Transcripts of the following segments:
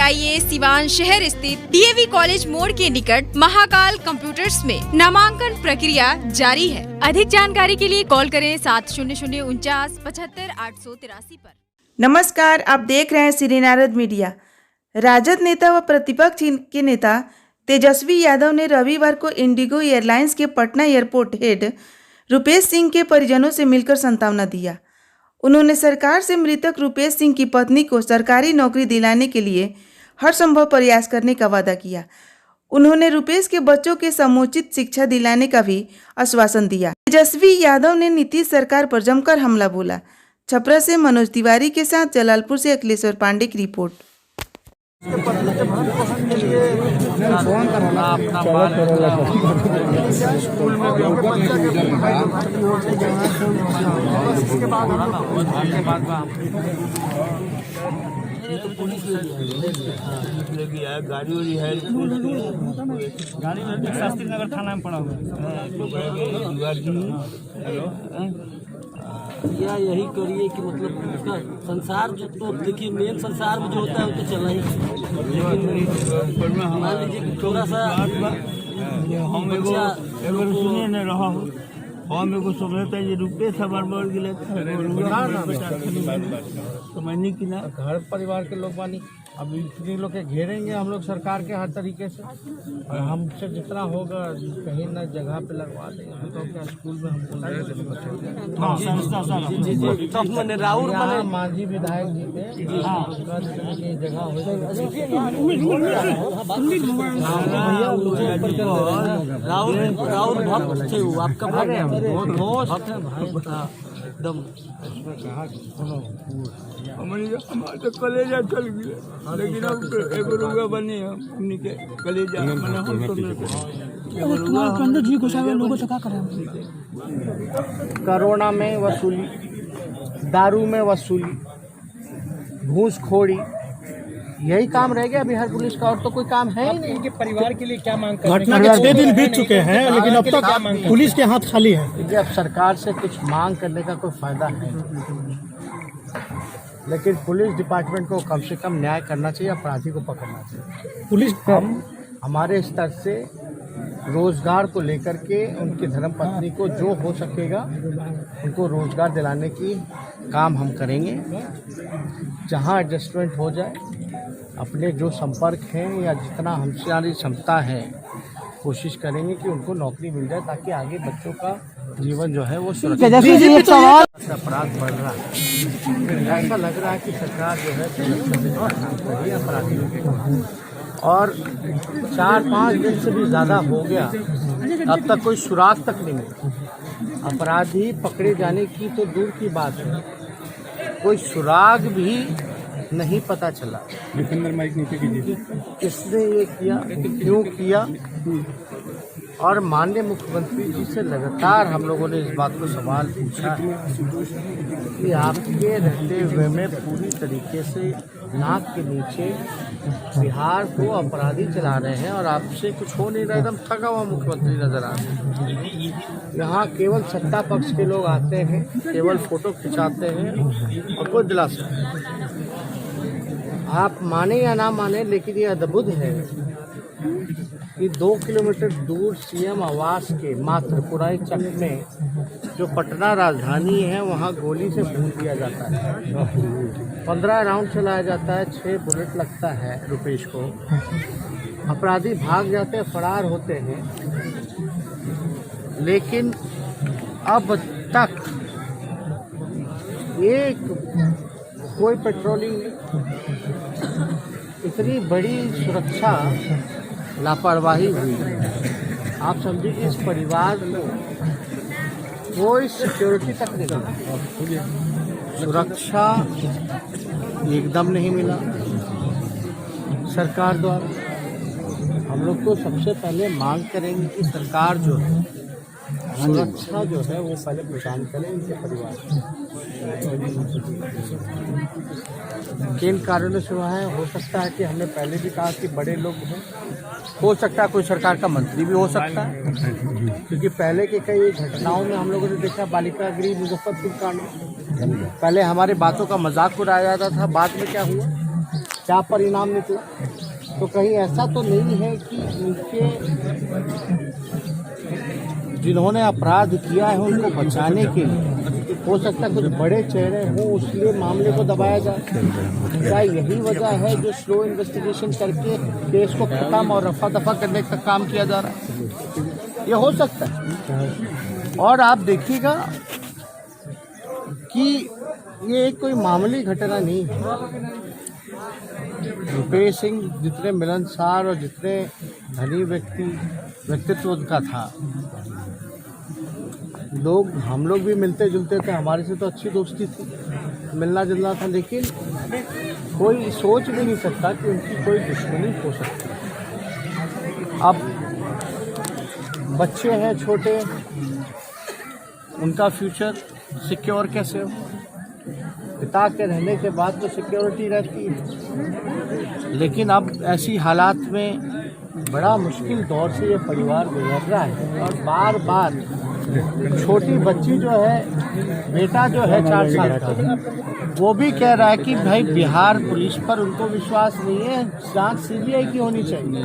आइए सिवान शहर स्थित डीएवी कॉलेज मोड़ के निकट महाकाल कंप्यूटर्स में नामांकन प्रक्रिया जारी है। अधिक जानकारी के लिए कॉल करें 700949 पर। नमस्कार, आप देख रहे हैं श्री नारद मीडिया। राजद नेता व प्रतिपक्ष के नेता तेजस्वी यादव ने रविवार को इंडिगो एयरलाइंस के पटना एयरपोर्ट हेड रुपेश सिंह के परिजनों से मिलकर सांत्वना दिया। उन्होंने सरकार से मृतक रुपेश सिंह की पत्नी को सरकारी नौकरी दिलाने के लिए हर संभव प्रयास करने का वादा किया। उन्होंने रुपेश के बच्चों के समुचित शिक्षा दिलाने का भी आश्वासन दिया। तेजस्वी यादव ने नीतीश सरकार पर जमकर हमला बोला। छपरा से मनोज तिवारी के साथ जलालपुर से अखिलेश्वर पांडे की रिपोर्ट। गाड़ी में शास्त्री नगर थाना में पड़ा हुआ या यही करिए कि मतलब उसका संसार जो तो देखिए मेन संसार में जो होता है वो तो चला ही, लेकिन मान लीजिए कि थोड़ा सा हम सुने न रहा हूँ हम एगो समझता है रुपये सवार बढ़ गए समझने की ना घर परिवार के लोग बानी। अब इतने लोग के घेरेंगे हम लोग सरकार के हर तरीके से, और हमसे जितना होगा कहीं ना जगह पे लगवा देंगे। हम लोग क्या स्कूल में हमको राहुल मांझी विधायक जी के जगह हो राहुल भक्त थे वो आपका एकदम हमारे तो कलेजा चल गया, लेकिन अब एगो रुआ बने हमनी के कलेजा मैंने हम तो कोरोना में वसूली, दारू में वसूली, घूसखोरी, यही काम रह गया बिहार पुलिस का, और तो कोई काम है ही नहीं। इनके परिवार के लिए क्या मांग कर रहे हैं? घटना के 6 दिन बीत चुके हैं, लेकिन अब तक पुलिस के हाथ खाली है। अब सरकार से कुछ मांग करने का कोई फायदा है, लेकिन पुलिस डिपार्टमेंट को कम से कम न्याय करना चाहिए, अपराधी को पकड़ना चाहिए। पुलिस हमारे स्तर से रोजगार को लेकर के उनकी धर्मपत्नी को जो हो सकेगा उनको रोजगार दिलाने की काम हम करेंगे। जहां एडजस्टमेंट हो जाए, अपने जो संपर्क हैं या जितना हमसे हमारी क्षमता है कोशिश करेंगे कि उनको नौकरी मिल जाए, ताकि आगे बच्चों का जीवन जो है वो सुरक्षित। अपराध बढ़ रहा है, ऐसा लग रहा है कि सरकार जो है अपराधियों के, और 4-5 दिन से भी ज़्यादा हो गया, अब तक कोई सुराग तक नहीं मिला। अपराधी पकड़े जाने की तो दूर की बात है, कोई सुराग भी नहीं पता चला। किसने ये किया, क्यों किया, और माननीय मुख्यमंत्री जी से लगातार हम लोगों ने इस बात को सवाल पूछा है कि आपके रहते हुए में पूरी तरीके से नाक के नीचे बिहार को अपराधी चला रहे हैं, और आपसे कुछ हो नहीं रहा, एकदम थका हुआ मुख्यमंत्री नजर आ रहे हैं। यहाँ केवल सत्ता पक्ष के लोग आते हैं, केवल फोटो खिंचाते हैं और कोई दिलासा। आप माने या ना माने, लेकिन ये अद्भुत है कि 2 किलोमीटर दूर सीएम आवास के मात्र पुराई चक में जो पटना राजधानी है, वहाँ गोली से भून दिया जाता है। 15 राउंड चलाया जाता है, 6 बुलेट लगता है रुपेश को। अपराधी भाग जाते हैं, फरार होते हैं, लेकिन अब तक एक कोई पेट्रोलिंग, इतनी बड़ी सुरक्षा लापरवाही हुई। आप समझिए कि इस परिवार को कोई सिक्योरिटी तक नहीं मिला, सुरक्षा एकदम नहीं मिला सरकार द्वारा। हम लोग तो सबसे पहले मांग करेंगे कि सरकार जो है सुरक्षा जो है वो पहले प्रदान करें इनके परिवार को। किन कारणों से वहाँ है, हो सकता है कि हमने पहले भी कहा कि बड़े लोग हैं, हो सकता है कोई सरकार का मंत्री भी हो सकता है, क्योंकि पहले के कई घटनाओं में हम लोगों ने देखा, बालिका गृह मुजफ्फरपुर कांड में पहले हमारे बातों का मजाक उड़ाया जाता था, बाद में क्या हुआ क्या परिणाम निकला। तो कहीं ऐसा तो नहीं है कि उनके जिन्होंने अपराध किया है उनको बचाने के लिए हो सकता है कुछ बड़े चेहरे हों, इसलिए मामले को दबाया जाए। क्या यही वजह है जो स्लो इन्वेस्टिगेशन करके केस को खत्म और रफा दफा करने का काम किया जा रहा है? ये हो सकता है। और आप देखिएगा कि ये कोई मामूली घटना नहीं है। रुपेश सिंह जितने मिलनसार और जितने धनी व्यक्तित्व उनका था, हम लोग भी मिलते जुलते थे, हमारे से तो अच्छी दोस्ती थी, मिलना जुलना था, लेकिन कोई सोच भी नहीं सकता कि उनकी कोई दुश्मनी हो सकती है। अब बच्चे हैं छोटे, उनका फ्यूचर सिक्योर कैसे हो? पिता के रहने के बाद तो सिक्योरिटी रहती है, लेकिन अब ऐसी हालात में बड़ा मुश्किल दौर से ये परिवार गुजर रहा है। और बार बार छोटी बच्ची जो है, बेटा जो है 4 साल का, वो भी कह रहा है कि भाई बिहार पुलिस पर उनको विश्वास नहीं है, जांच सीबीआई की होनी चाहिए।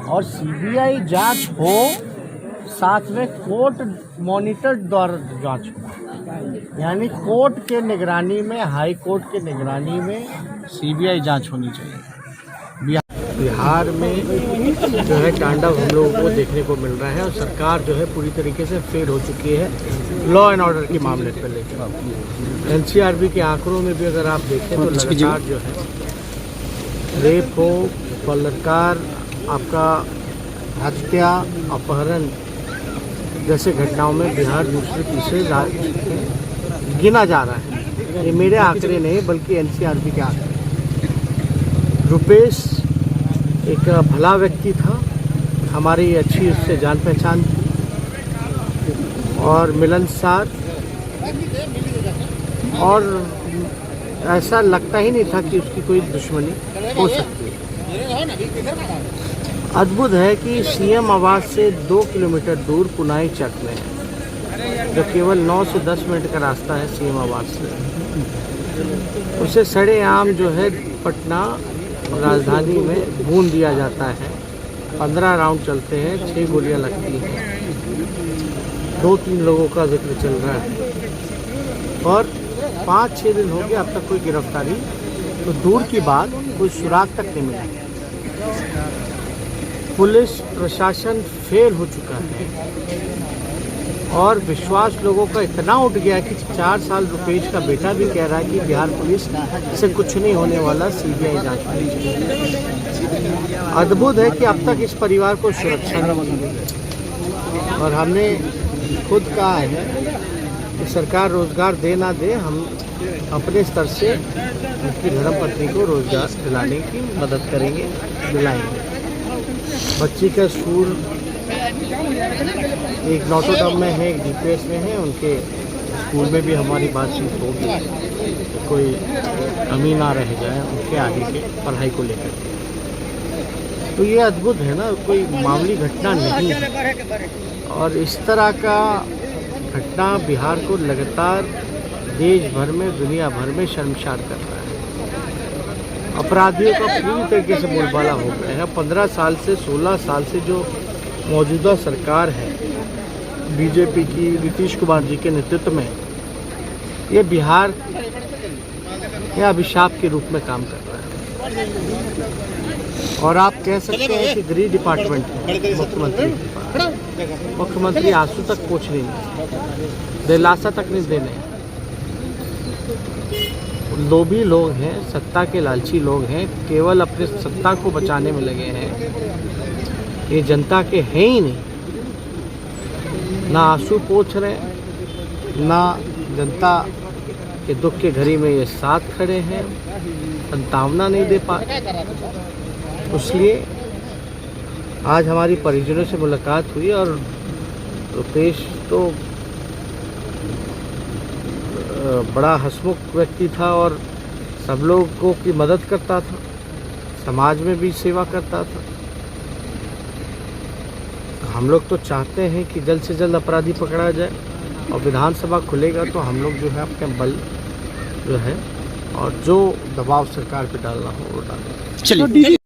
और सीबीआई जांच हो, साथ में कोर्ट मॉनिटर्ड द्वारा जांच हो, यानी कोर्ट के निगरानी में, हाई कोर्ट के निगरानी में सीबीआई जांच होनी चाहिए। बिहार में जो है तांडव हम लोगों को देखने को मिल रहा है और सरकार जो है पूरी तरीके से फेल हो चुकी है लॉ एंड ऑर्डर के मामले पर लेकर। एनसीआरबी के आंकड़ों में भी अगर आप देखें तो लगातार जो है रेप हो, बलात्कार, आपका हत्या, अपहरण जैसे घटनाओं में बिहार दूसरे तीसरे राज्य गिना जा रहा है। ये मेरे आंकड़े नहीं बल्कि एनसीआरबी के आंकड़े। रुपेश एक भला व्यक्ति था, हमारी अच्छी उससे जान पहचान थी और मिलनसार, और ऐसा लगता ही नहीं था कि उसकी कोई दुश्मनी हो सकती है। अद्भुत है कि सीएम आवास से 2 किलोमीटर दूर पुनाई चक में है, जो केवल 9 से 10 मिनट का रास्ता है सीएम आवास से। उसे सरेआम जो है पटना राजधानी में भून दिया जाता है। 15 राउंड चलते हैं, 6 गोलियां लगती हैं, 2-3 लोगों का जिक्र चल रहा है और 5-6 दिन हो गए अब तक कोई गिरफ्तारी तो दूर की बात, कोई सुराग तक नहीं मिला। पुलिस प्रशासन फेल हो चुका है और विश्वास लोगों का इतना उठ गया कि 4 साल रुपेश का बेटा भी कह रहा है कि बिहार पुलिस से कुछ नहीं होने वाला, सीबीआई जांच करेगी। अद्भुत है कि अब तक इस परिवार को सुरक्षा नहीं मिली और हमने खुद कहा है कि सरकार रोजगार दे ना दे, हम अपने स्तर से उनकी धर्मपत्नी को रोजगार दिलाने की मदद करेंगे, दिलाएंगे। बच्ची का स्कूल एक नॉटरडम में है, एक डीपीएस में है, उनके स्कूल में भी हमारी बातचीत होगी, तो कोई कमी ना रह जाए उनके आगे के पढ़ाई को लेकर। तो ये अद्भुत है ना, कोई मामूली घटना नहीं है और इस तरह का घटना बिहार को लगातार देश भर में, दुनिया भर में शर्मसार कर रहा है। अपराधियों का पूरी तरीके से बोलबाला हो गया है। 15 साल से 16 साल से जो मौजूदा सरकार है बीजेपी की, नीतीश कुमार जी के नेतृत्व में, ये बिहार या अभिशाप के रूप में काम कर रहा है। और आप कह सकते हैं कि गृह डिपार्टमेंट है मुख्यमंत्री आंसू तक पहुँच नहीं, दिलासा तक नहीं देने। लोभी लोग हैं, सत्ता के लालची लोग हैं, केवल अपने सत्ता को बचाने में लगे हैं, ये जनता के हैं ही नहीं। ना आंसू पोंछ रहे, ना जनता के दुख के घड़ी में ये साथ खड़े हैं, संतावना नहीं दे पाए। इसलिए आज हमारी परिजनों से मुलाकात हुई और रुपेश तो बड़ा हंसमुख व्यक्ति था और सब लोगों की मदद करता था, समाज में भी सेवा करता था। हम लोग तो चाहते हैं कि जल्द से जल्द अपराधी पकड़ा जाए और विधानसभा खुलेगा तो हम लोग जो है अपने बल जो है और जो दबाव सरकार पे डालना हो वो डालें। चलिए।